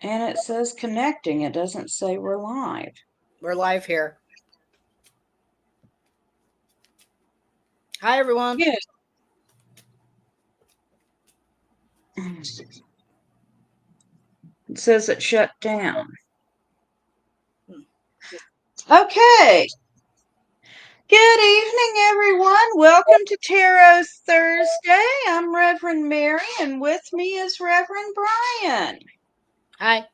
And it says connecting. It doesn't say we're live. We're live here. Hi, everyone. Yes. It says it shut down. Okay. Good evening, everyone. Welcome to Tarot Thursday. I'm Reverend Mary, and with me is Reverend Bryan. Hi.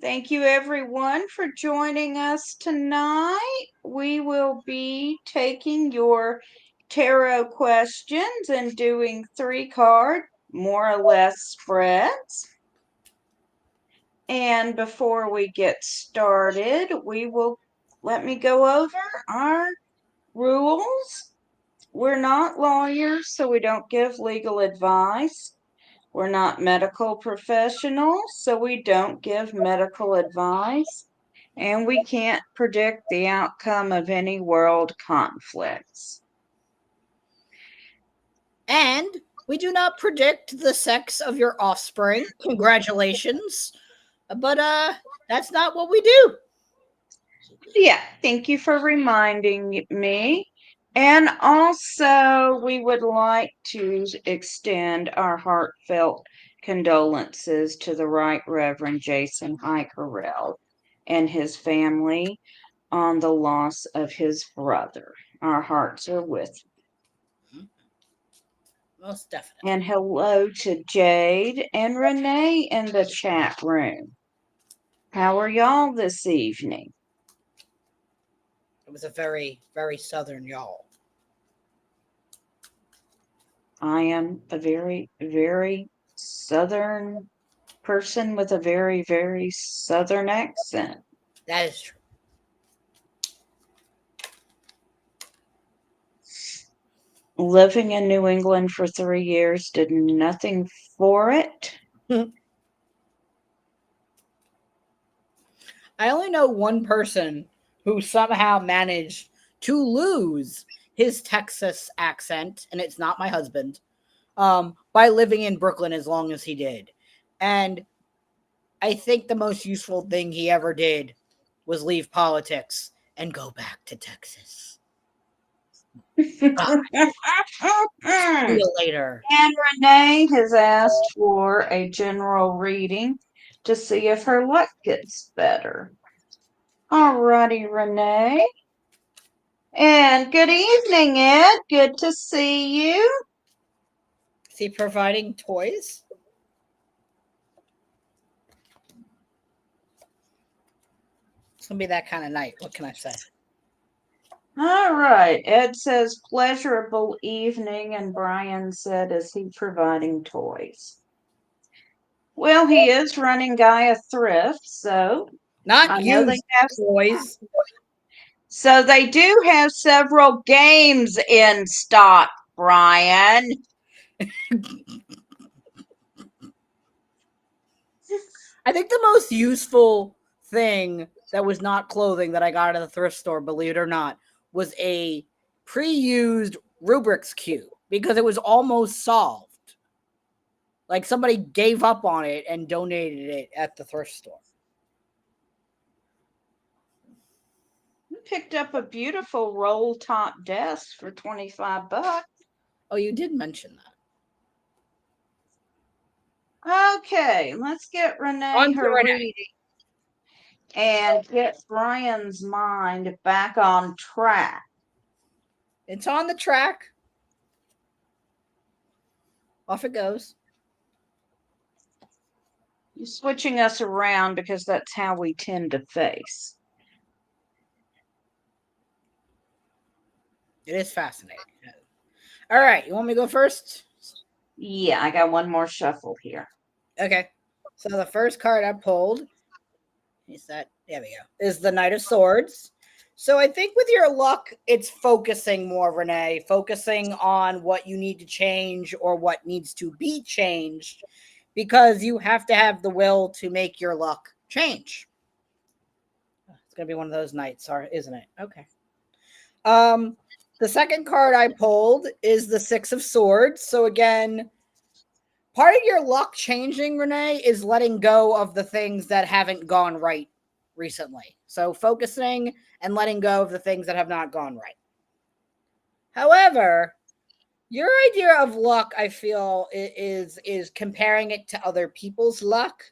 Thank you, everyone, for joining us tonight. We will be taking your tarot questions and doing 3-card, more or less, spreads. And before we get started, let me go over our rules. We're not lawyers, so we don't give legal advice. We're not medical professionals, so we don't give medical advice. And we can't predict the outcome of any world conflicts. And we do not predict the sex of your offspring. Congratulations. But that's not what we do. Yeah, thank you for reminding me. And also, we would like to extend our heartfelt condolences to the Right Reverend Jason Hikerell and his family on the loss of his brother. Our hearts are with you. Most definitely. And hello to Jade and Renee in the chat room. How are y'all this evening? It was a very, very southern y'all. I am a very, very southern person with a very, very southern accent. That is true. Living in New England for 3 years did nothing for it. I only know one person who somehow managed to lose his Texas accent, and it's not my husband, by living in Brooklyn as long as he did. And I think the most useful thing he ever did was leave politics and go back to Texas. See you later. And Renee has asked for a general reading to see if her luck gets better. Alrighty, Renee. And good evening, Ed. Good to see you. Is he providing toys? It's going to be that kind of night. What can I say? All right. Ed says pleasurable evening, and Bryan said, is he providing toys? Well, he is running Gaia Thrift, so Not I know they have toys. So they do have several games in stock, Bryan. I think the most useful thing that was not clothing that I got at the thrift store, believe it or not, was a pre-used Rubik's Cube because it was almost solved. Like somebody gave up on it and donated it at the thrift store. We picked up a beautiful roll top desk for $25. Oh, you did mention that. Okay, let's get Renee her reading and get Bryan's mind back on track. It's on the track. Off it goes. You're switching us around because that's how we tend to face. It is fascinating. All right, you want me to go first? Yeah, I got one more shuffle here. Okay. So the first card I pulled there we go, is the Knight of Swords. So I think with your luck, it's focusing more, Renee, focusing on what you need to change or what needs to be changed, because you have to have the will to make your luck change. It's going to be one of those nights, isn't it? Okay. The second card I pulled is the Six of Swords. So again, part of your luck changing, Renee, is letting go of the things that haven't gone right recently. So focusing and letting go of the things that have not gone right. However, your idea of luck, I feel, is comparing it to other people's luck.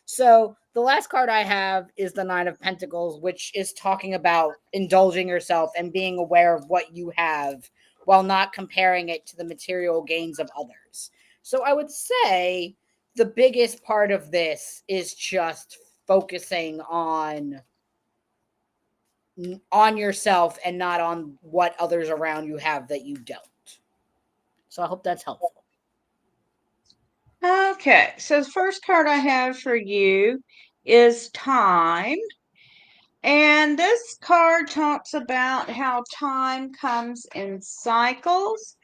So the last card I have is the Nine of Pentacles, which is talking about indulging yourself and being aware of what you have while not comparing it to the material gains of others. So I would say the biggest part of this is just focusing on yourself and not on what others around you have that you don't. So I hope that's helpful. Okay, so the first card I have for you is Time. And this card talks about how time comes in cycles.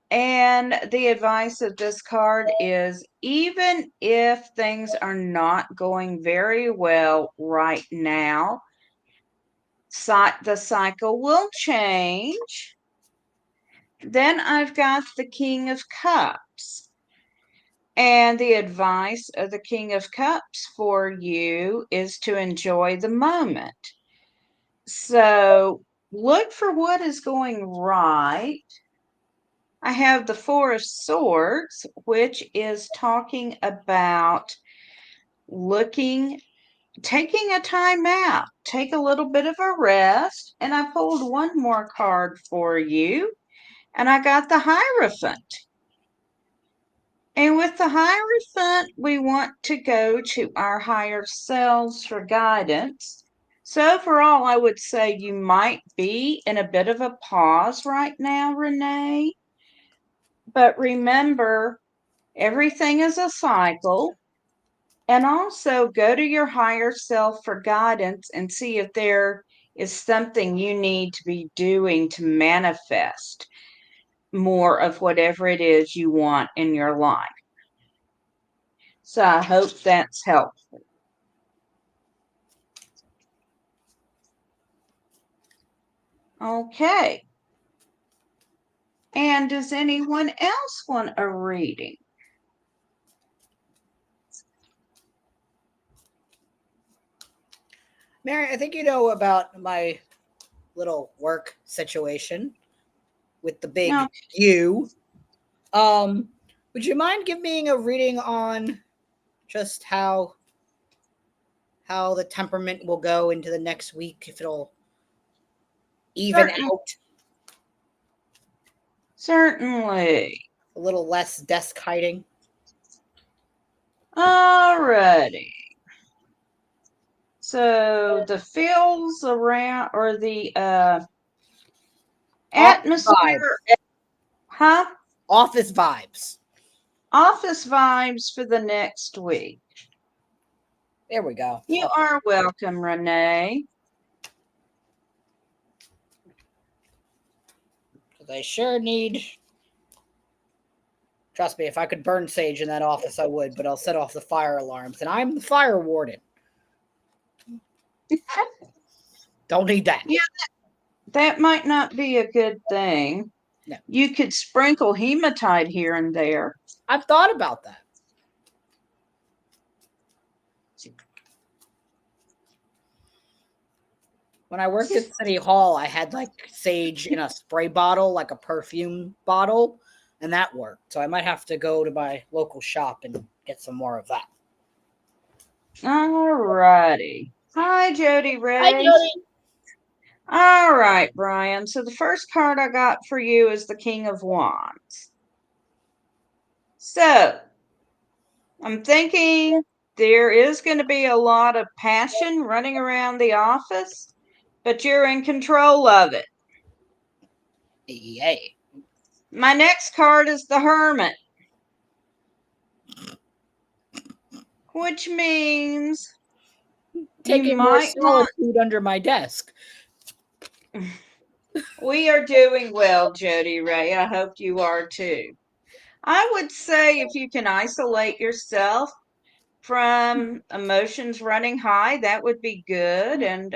And the advice of this card is even if things are not going very well right now, the cycle will change. Then I've got the King of Cups. And the advice of the King of Cups for you is to enjoy the moment. So look for what is going right. I have the Four of Swords, which is talking about taking a time out, take a little bit of a rest. And I pulled one more card for you, and I got the Hierophant. And with the Hierophant, we want to go to our higher selves for guidance. So overall, I would say you might be in a bit of a pause right now, Renee. But remember, everything is a cycle. And also go to your higher self for guidance and see if there is something you need to be doing to manifest more of whatever it is you want in your life. So I hope that's helpful. Okay. And does anyone else want a reading? Mary, I think you know about my little work situation with the big No. U. Would you mind giving me a reading on just how the temperament will go into the next week, if it'll even out Certainly. a little less desk hiding? Alrighty. So the feels around or the Office vibes. atmosphere, huh? Office vibes. Office vibes for the next week. There we go. You are welcome, Renee. I sure need. Trust me, if I could burn sage in that office, I would, but I'll set off the fire alarms. And I'm the fire warden. Don't need that. Yeah, that might not be a good thing. No. You could sprinkle hematite here and there. I've thought about that. When I worked at City Hall, I had like sage in a spray bottle, like a perfume bottle, and that worked. So I might have to go to my local shop and get some more of that. All righty. Hi, Jody Ray. Hi, Jody. All right, Bryan. So the first card I got for you is the King of Wands. So I'm thinking there is going to be a lot of passion running around the office, but you're in control of it. Yay. My next card is the Hermit, which means taking more solitude under my desk. We are doing well, Jody Ray. I hope you are too. I would say if you can isolate yourself from emotions running high, that would be good. And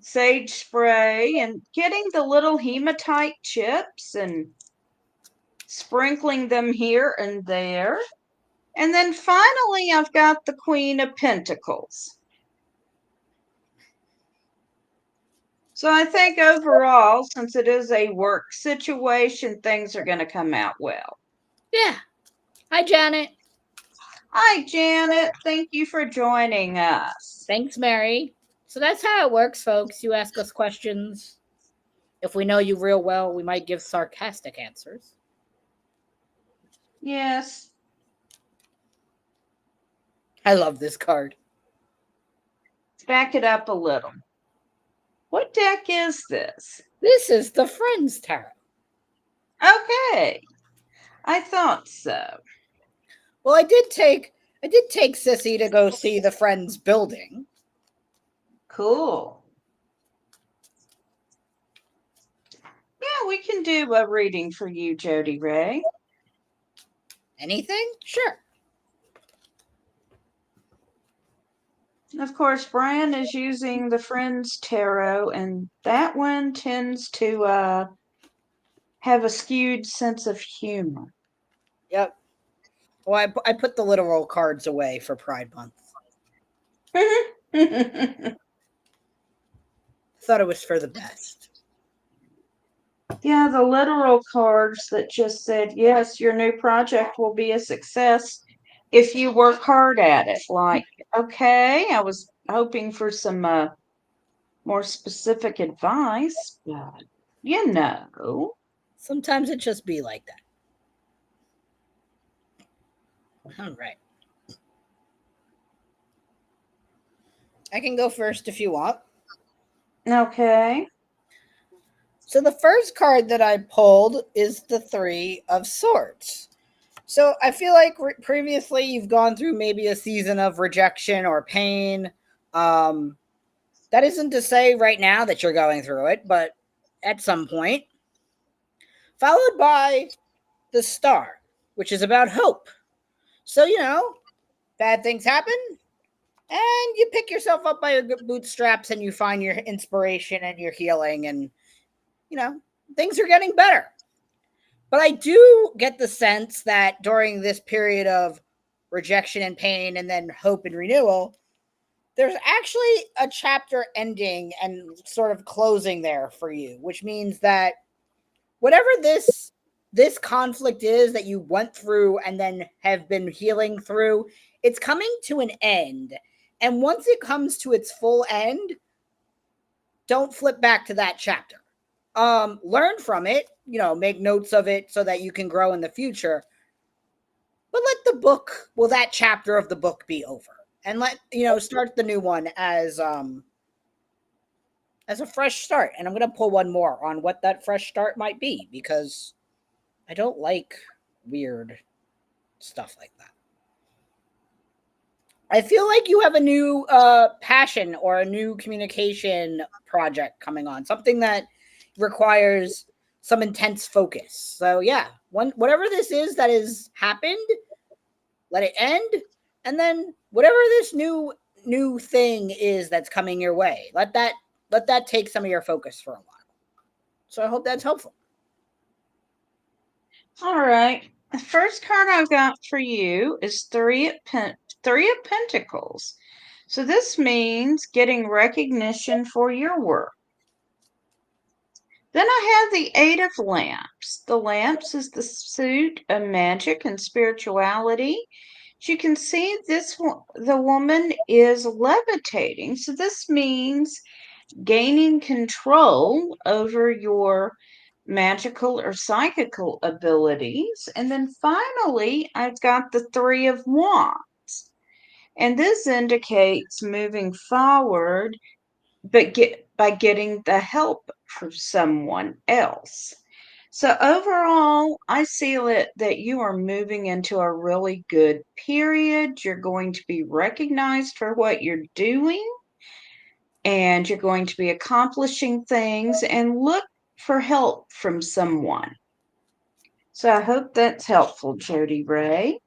sage spray and getting the little hematite chips and sprinkling them here and there. And then finally, I've got the Queen of Pentacles. So I think overall, since it is a work situation, things are going to come out well. Yeah. Hi, Janet. Hi, Janet. Thank you for joining us. Thanks, Mary. So that's how it works, folks. You ask us questions. If we know you real well, we might give sarcastic answers. Yes. I love this card. Back it up a little. What deck is this? This is the Friends Tarot. Okay. I thought so. Well, I did take Sissy to go see the Friends building. Cool. Yeah, we can do a reading for you, Jody Ray. Anything? Sure. Of course, Bryan is using the Friends Tarot, and that one tends to have a skewed sense of humor. Yep. Well, I put the literal cards away for Pride Month. Thought it was for the best. Yeah, the literal cards that just said, yes, your new project will be a success if you work hard at it. Like, okay, I was hoping for some more specific advice, but you know. Sometimes it just be like that. All right. I can go first if you want. Okay. So the first card that I pulled is the Three of Swords. So I feel like previously you've gone through maybe a season of rejection or pain. That isn't to say right now that you're going through it, but at some point. Followed by the Star, which is about hope. So, bad things happen, and you pick yourself up by your bootstraps and you find your inspiration and your healing, and, things are getting better. But I do get the sense that during this period of rejection and pain and then hope and renewal, there's actually a chapter ending and sort of closing there for you, which means that whatever this conflict is that you went through and then have been healing through, it's coming to an end. And once it comes to its full end, don't flip back to that chapter. Learn from it, make notes of it so that you can grow in the future. But let that chapter of the book be over. And start the new one as a fresh start. And I'm going to pull one more on what that fresh start might be, because I don't like weird stuff like that. I feel like you have a new passion or a new communication project coming on, something that requires some intense focus. So yeah, whatever this is that has happened, let it end, and then whatever this new thing is that's coming your way, let that take some of your focus for a while. So I hope that's helpful. All right. The first card I've got for you is Three of Pentacles. So this means getting recognition for your work. Then I have the Eight of Lamps. The lamps is the suit of magic and spirituality. As you can see, the woman is levitating. So this means gaining control over your magical or psychical abilities. And then finally, I've got the Three of Wands. And this indicates moving forward, but by getting the help from someone else. So overall, I see it that you are moving into a really good period. You're going to be recognized for what you're doing, and you're going to be accomplishing things, and look for help from someone. So I hope that's helpful, Jody Ray.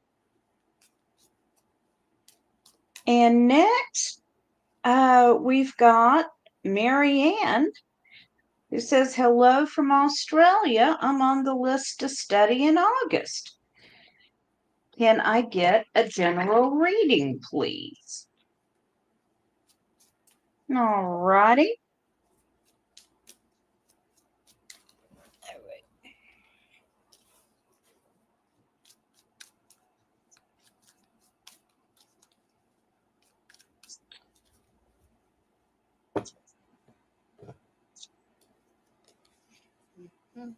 And next, we've got Marianne. It says, hello from Australia. I'm on the list to study in August. Can I get a general reading, please? All righty. All right.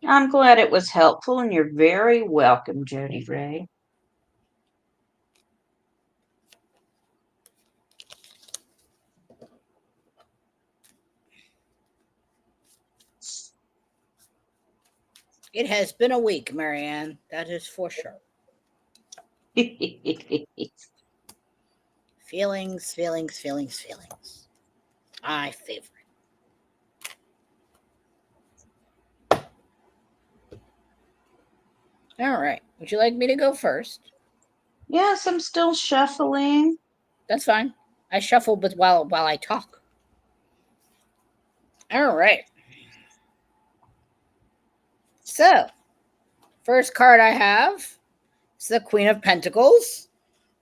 I'm glad it was helpful, and you're very welcome, Jody Ray. It has been a week, Marianne. That is for sure. Feelings, feelings, feelings, feelings. My favorite. All right. Would you like me to go first? Yes, I'm still shuffling. That's fine. I shuffle, but while I talk. All right. So, first card I have is the Queen of Pentacles.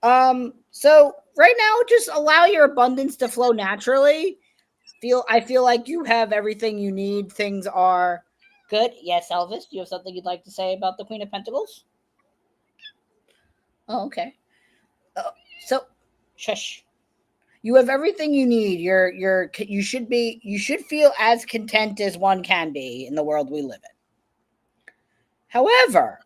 So right now, just allow your abundance to flow naturally. I feel like you have everything you need. Things are good. Yes, Elvis, do you have something you'd like to say about the Queen of Pentacles? Oh, okay. Oh, so, shush. You have everything you need. You should feel as content as one can be in the world we live in. However,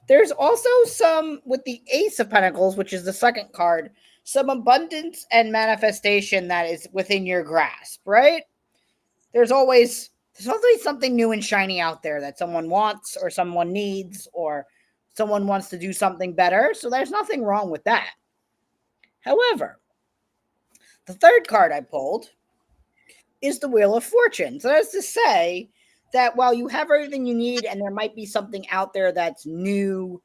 there's also some with the Ace of Pentacles, which is the second card, some abundance and manifestation that is within your grasp, right? There's always something new and shiny out there that someone wants or someone needs or someone wants to do something better. So there's nothing wrong with that. However, the third card I pulled is the Wheel of Fortune. So that's to say that while you have everything you need and there might be something out there that's new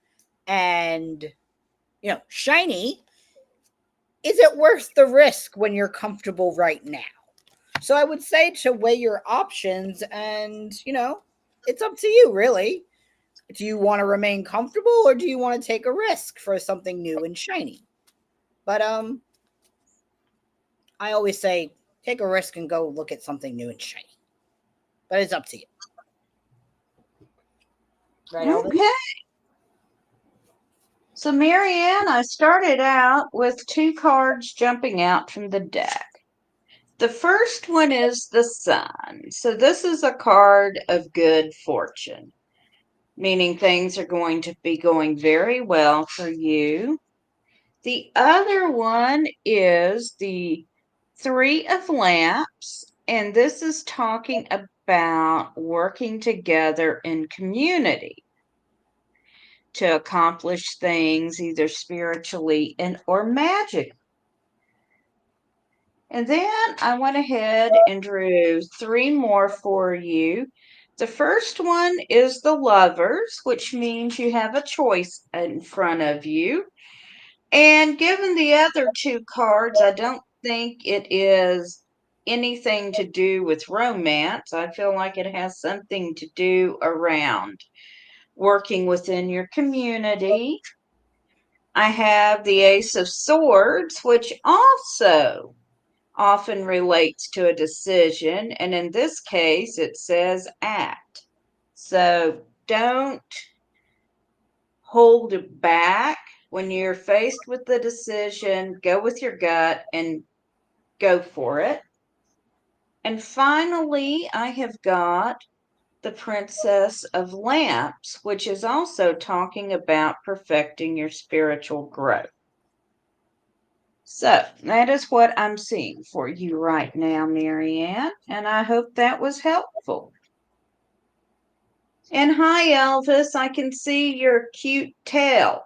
and shiny, is it worth the risk when you're comfortable right now? So I would say to weigh your options and, it's up to you really. Do you want to remain comfortable or do you want to take a risk for something new and shiny? But I always say take a risk and go look at something new and shiny. But it's up to you. Right, Elvis? Okay. So, Marianne, I started out with two cards jumping out from the deck. The first one is the Sun. So, this is a card of good fortune, meaning things are going to be going very well for you. The other one is the Three of Lamps, and this is talking about working together in community to accomplish things either spiritually and or magic. And then I went ahead and drew three more for you. The first one is the Lovers, which means you have a choice in front of you. And given the other two cards, I don't think it is anything to do with romance. I feel like it has something to do around working within your community. I have the Ace of Swords, which also often relates to a decision. And in this case, it says act. So don't hold it back. When you're faced with the decision, go with your gut and go for it. And finally, I have got the Princess of Lamps, which is also talking about perfecting your spiritual growth. So that is what I'm seeing for you right now, Marianne, and I hope that was helpful. And hi, Elvis, I can see your cute tail.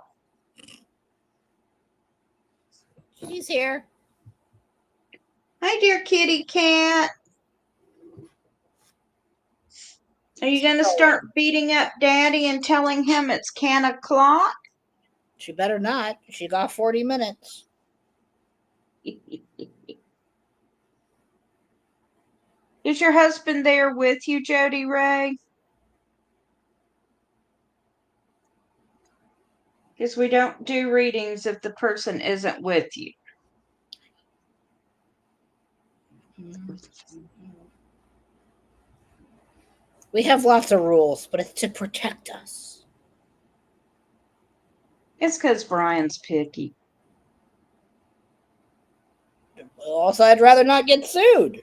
She's here. Hi, dear kitty cat. Are you going to So, start beating up Daddy and telling him it's can o'clock? She better not. She got 40 minutes. Is your husband there with you, Jody Ray? Because we don't do readings if the person isn't with you. We have lots of rules, but it's to protect us. It's because Bryan's picky. Also, I'd rather not get sued.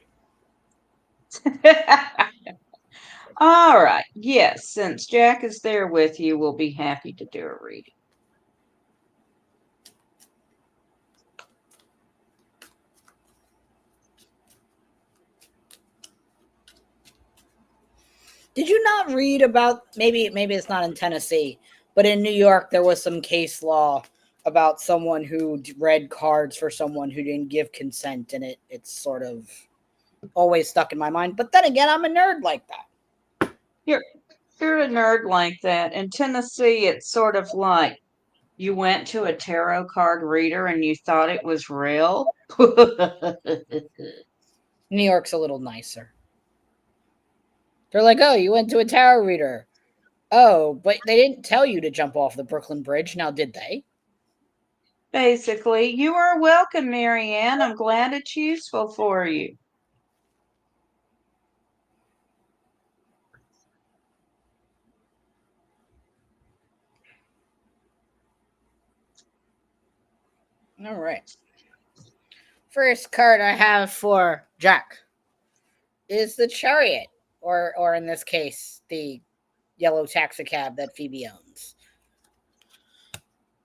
All right. Yes, since Jack is there with you, we'll be happy to do a reading. Did you not read about maybe it's not in Tennessee, but in New York there was some case law about someone who read cards for someone who didn't give consent, and it's sort of always stuck in my mind. But then again, I'm a nerd like that. You're a nerd like that. In Tennessee, it's sort of like you went to a tarot card reader and you thought it was real. New York's a little nicer. They're like, oh, you went to a tarot reader. Oh, but they didn't tell you to jump off the Brooklyn Bridge, now did they? Basically, you are welcome, Marianne. I'm glad it's useful for you. All right. First card I have for Jack is the Chariot, or in this case, the yellow taxicab that Phoebe owns.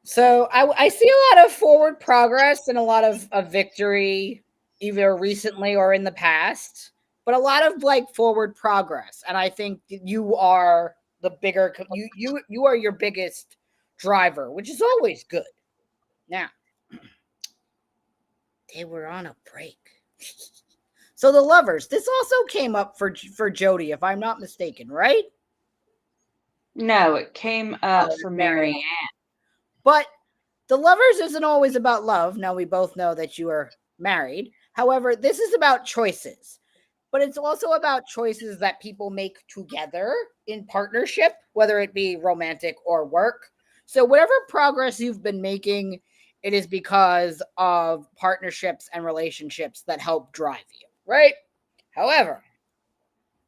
So I see a lot of forward progress and a lot of victory, either recently or in the past, but a lot of like forward progress. And I think you are the bigger you are your biggest driver, which is always good. Now, they were on a break. So the lovers. This also came up for Jody, if I'm not mistaken, right? No, it came up for Marianne. Marianne. But the lovers isn't always about love. Now we both know that you are married. However, this is about choices. But it's also about choices that people make together in partnership, whether it be romantic or work. So whatever progress you've been making, it is because of partnerships and relationships that help drive you, right? However,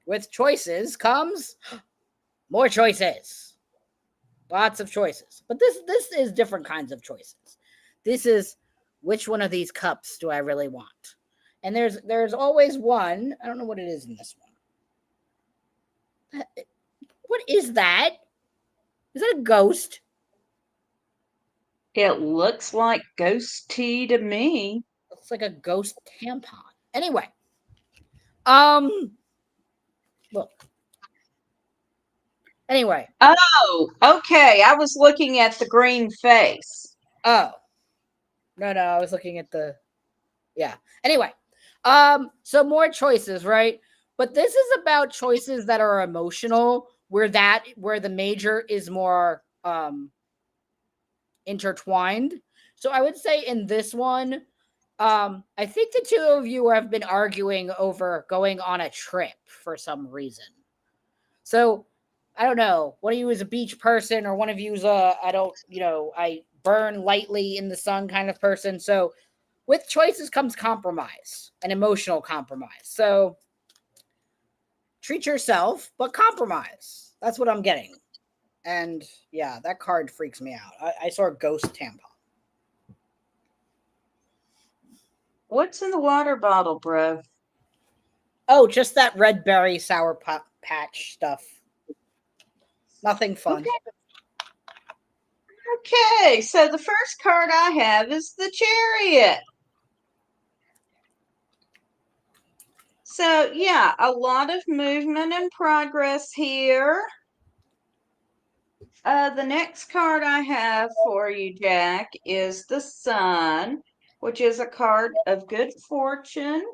with choices comes more choices. Lots of choices. But this is different kinds of choices. This is which one of these cups do I really want? And there's always one. I don't know what it is in this one. What is that? Is that a ghost? It looks like ghost tea to me. Looks like a ghost tampon. Anyway, um, look. Anyway. Oh, okay. I was looking at the green face. Oh. No, I was looking at the yeah. Anyway, so more choices, right? But this is about choices that are emotional, where the major is more intertwined. So I would say in this one, I think the two of you have been arguing over going on a trip for some reason. So I don't know. One of you is a beach person, or one of you is I burn lightly in the sun kind of person. So with choices comes compromise, an emotional compromise. So treat yourself, but compromise. That's what I'm getting. And yeah, that card freaks me out. I saw a ghost tampon. What's in the water bottle, bro? Oh, just that red berry sour patch stuff. Nothing fun. Okay, so the first card I have is the Chariot. So, yeah, a lot of movement and progress here. The next card I have for you, Jack, is the Sun, which is a card of good fortune.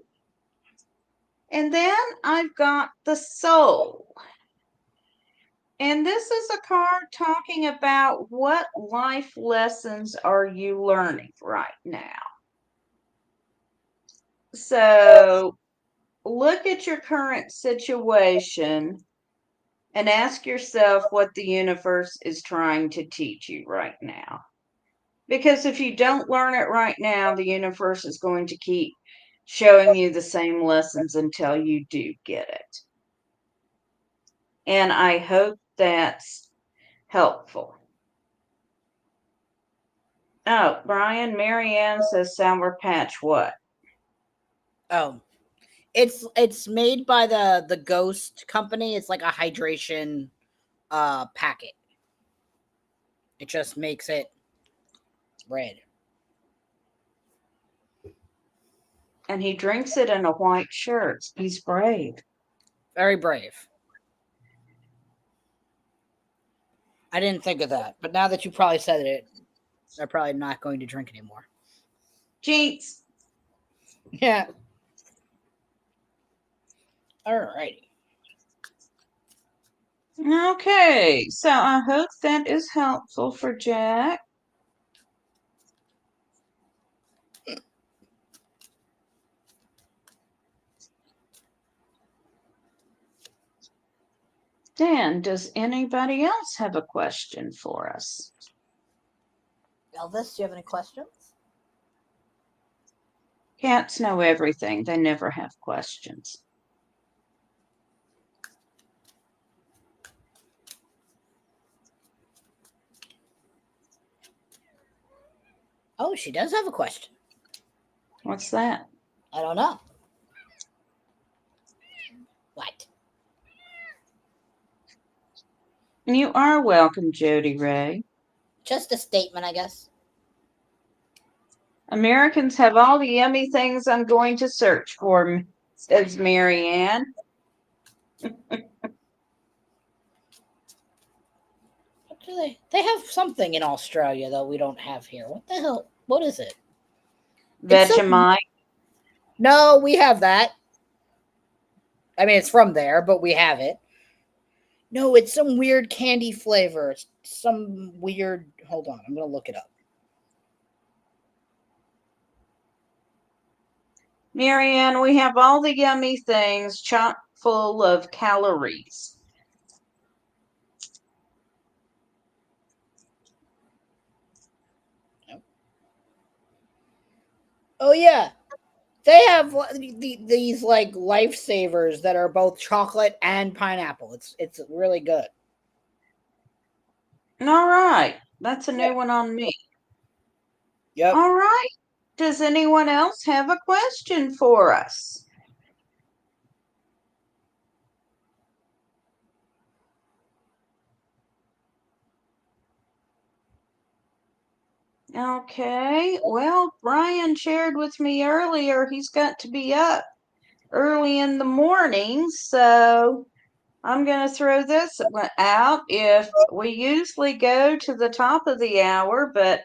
And then I've got the Soul. And this is a card talking about what life lessons are you learning right now. So look at your current situation and ask yourself what the universe is trying to teach you right now. Because if you don't learn it right now, the universe is going to keep showing you the same lessons until you do get it. And I hope that's helpful. Oh, Brian, Marianne says Sour Patch what? Oh, it's made by the Ghost company. It's like a hydration packet. It just makes it red. And he drinks it in a white shirt. He's brave. Very brave. I didn't think of that, but now that you probably said it, they're probably not going to drink anymore. Jinx. Yeah. Alrighty. Okay, so I hope that is helpful for Jack. Dan, does anybody else have a question for us? Elvis, do you have any questions? Cats know everything. They never have questions. Oh, she does have a question. What's that? I don't know. What? You are welcome, Jody Ray. Just a statement, I guess. Americans have all the yummy things I'm going to search for, says Marianne. What do they? They have something in Australia that we don't have here. What the hell? What is it? It's so. Vegemite. No, we have that. I mean, it's from there, but we have it. No, it's some weird candy flavor. It's some weird. Hold on, I'm gonna look it up. Marianne, we have all the yummy things chock full of calories. Oh yeah, they have these like lifesavers that are both chocolate and pineapple. It's really good. All right. That's a Yeah. new one on me. Yep. All right. Does anyone else have a question for us? Okay. Well, Bryan shared with me earlier he's got to be up early in the morning, so I'm going to throw this out. If we usually go to the top of the hour, but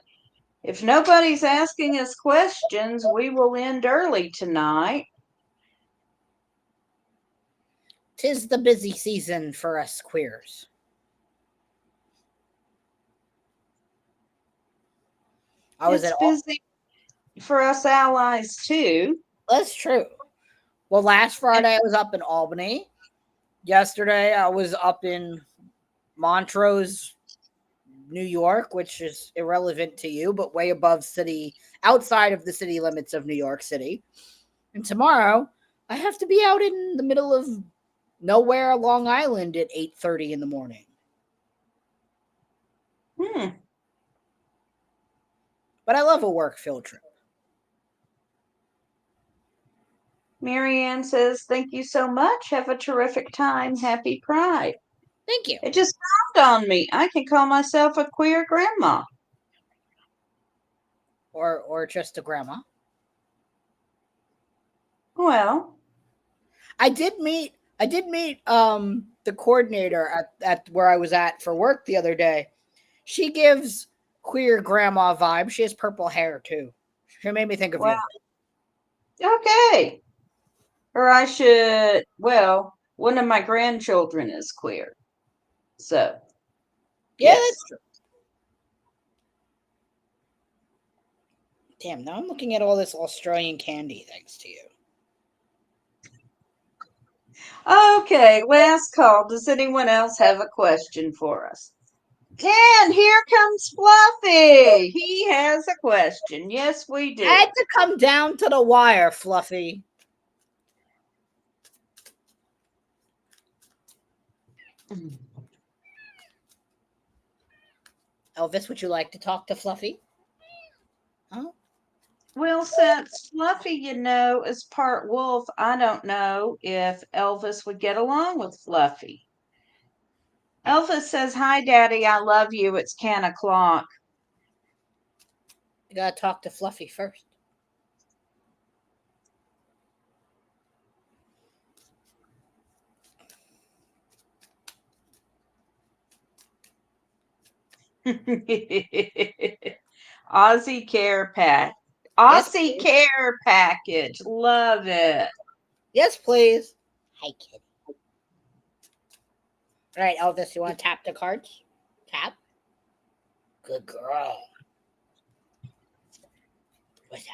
if nobody's asking us questions, we will end early tonight. Tis the busy season for us queers. I was It's at all. busy for us allies too. That's true. Well, last Friday I was up in Albany. Yesterday I was up in Montrose, New York, which is irrelevant to you, but way above city, outside of the city limits of New York City. And tomorrow I have to be out in the middle of nowhere, Long Island, at 8:30 in the morning. Hmm. But I love a work field trip. Marianne says, thank you so much. Have a terrific time. Happy Pride. Thank you. It just dawned on me. I can call myself a queer grandma. Or just a grandma. Well, I did meet the coordinator at where I was at for work the other day. She gives queer grandma vibe. She has purple hair too. She made me think of well, you. okay. Or I should, well, one of my grandchildren is queer. So, Yeah, yes. that's true. Damn, now I'm looking at all this Australian candy thanks to you. Okay, last call. Does anyone else have a question for us? And here comes Fluffy. He has a question. Yes, we do. Had to come down to the wire, Fluffy. Elvis, would you like to talk to Fluffy? Huh? Well, since Fluffy, is part wolf, I don't know if Elvis would get along with Fluffy. Elvis says, "Hi, Daddy. I love you. It's 10 o'clock." You gotta talk to Fluffy first. Aussie Care Pack. Yes, Aussie please. Care Package. Love it. Yes, please. Hi, kid. All right, Elvis, you want to tap the cards? Tap. Good girl. What's that?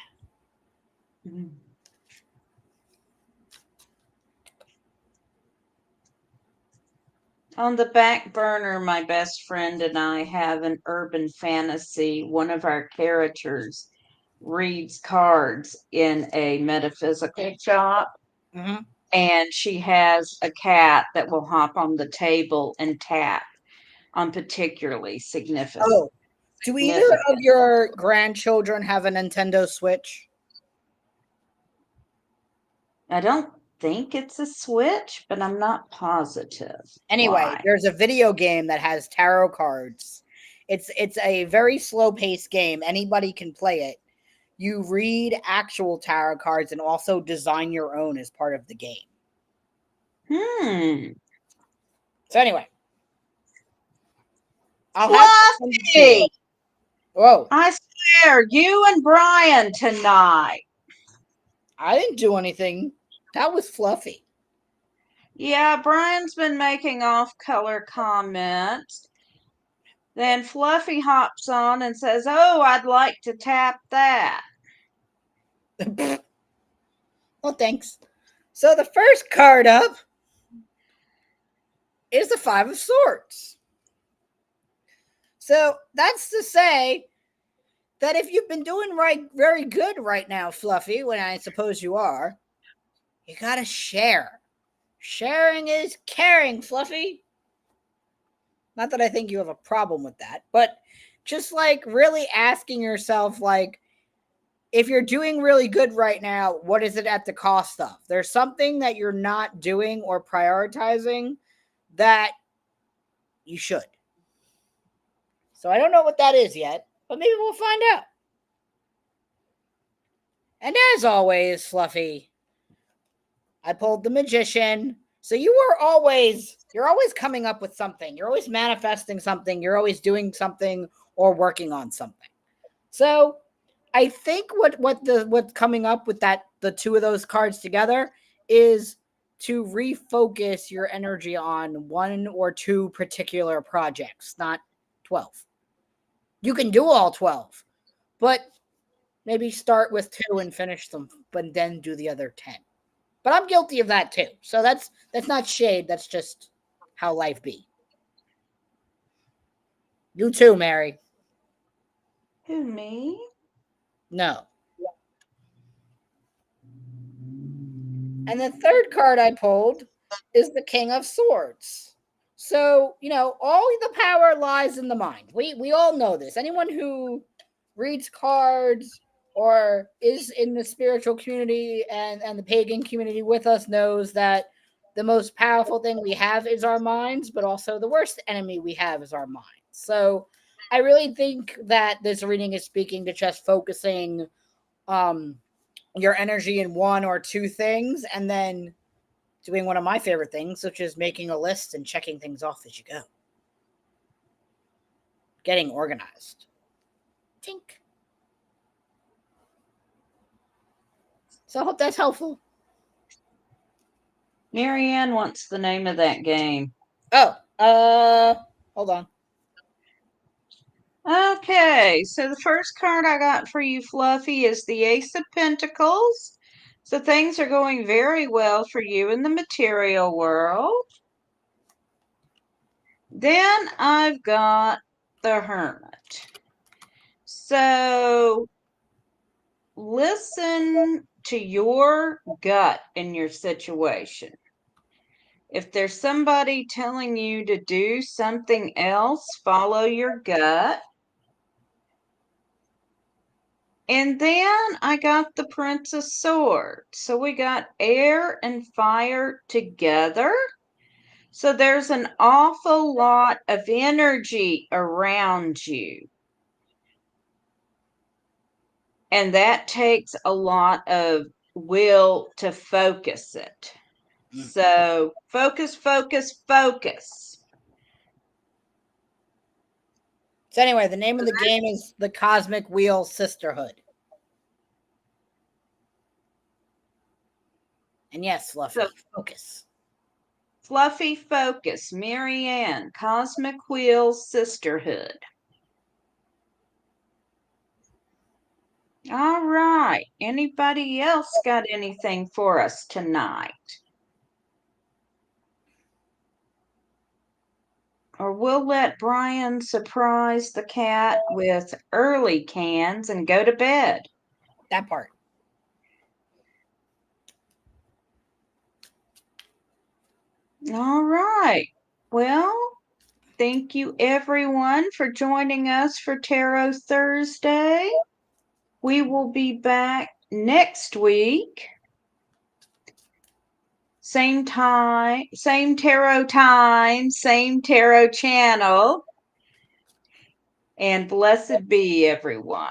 On the back burner, my best friend and I have an urban fantasy. One of our characters reads cards in a metaphysical shop, Mm-hmm. and she has a cat that will hop on the table and tap on particularly significant. Oh, do either of your grandchildren have a Nintendo Switch? I don't think it's a Switch, but I'm not positive. Anyway, Why? there's a video game that has tarot cards. It's a very slow paced game. Anybody can play it. You read actual tarot cards and also design your own as part of the game. So anyway, I'll have to send it to you. Fluffy! Whoa, I swear, you and Bryan tonight. I didn't do anything. That was Fluffy. Yeah, Bryan's been making off color comments. Then Fluffy hops on and says, "Oh, I'd like to tap that." Well, thanks. So the first card up is the Five of Swords. So that's to say that if you've been doing very good right now, Fluffy, when I suppose you are, you gotta share. Sharing is caring, Fluffy. Not that I think you have a problem with that, but just like really asking yourself, like, if you're doing really good right now, what is it at the cost of? There's something that you're not doing or prioritizing that you should. So I don't know what that is yet, but maybe we'll find out. And as always, Fluffy, I pulled the Magician. So you're always coming up with something. You're always manifesting something. You're always doing something or working on something. So I think what's coming up with that, the two of those cards together, is to refocus your energy on one or two particular projects, not 12. You can do all 12, but maybe start with two and finish them, but then do the other 10. But I'm guilty of that too. So that's not shade. That's just how life be. You too, Mary. Who, me? No. And the third card I pulled is the King of Swords. So, all the power lies in the mind. We all know this. Anyone who reads cards or is in the spiritual community and the pagan community with us knows that the most powerful thing we have is our minds, but also the worst enemy we have is our minds. So I really think that this reading is speaking to just focusing your energy in one or two things and then doing one of my favorite things, which is making a list and checking things off as you go. Getting organized. Tink. So I hope that's helpful. Marianne wants the name of that game. Oh, Hold on. Okay, so the first card I got for you, Fluffy, is the Ace of Pentacles. So things are going very well for you in the material world. Then I've got the Hermit. So listen to your gut in your situation. If there's somebody telling you to do something else, follow your gut. And then I got the Prince of Swords. So we got air and fire together. So there's an awful lot of energy around you. And that takes a lot of will to focus it. So focus, focus, focus. So anyway, the name of the game is the Cosmic Wheel Sisterhood. And yes, Fluffy, focus. Fluffy focus, Marianne, Cosmic Wheel Sisterhood. All right. Anybody else got anything for us tonight? Or we'll let Bryan surprise the cat with early cans and go to bed. That part. All right. Well, thank you everyone for joining us for Tarot Thursday. We will be back next week. Same time, same tarot time, same tarot channel. And blessed be everyone.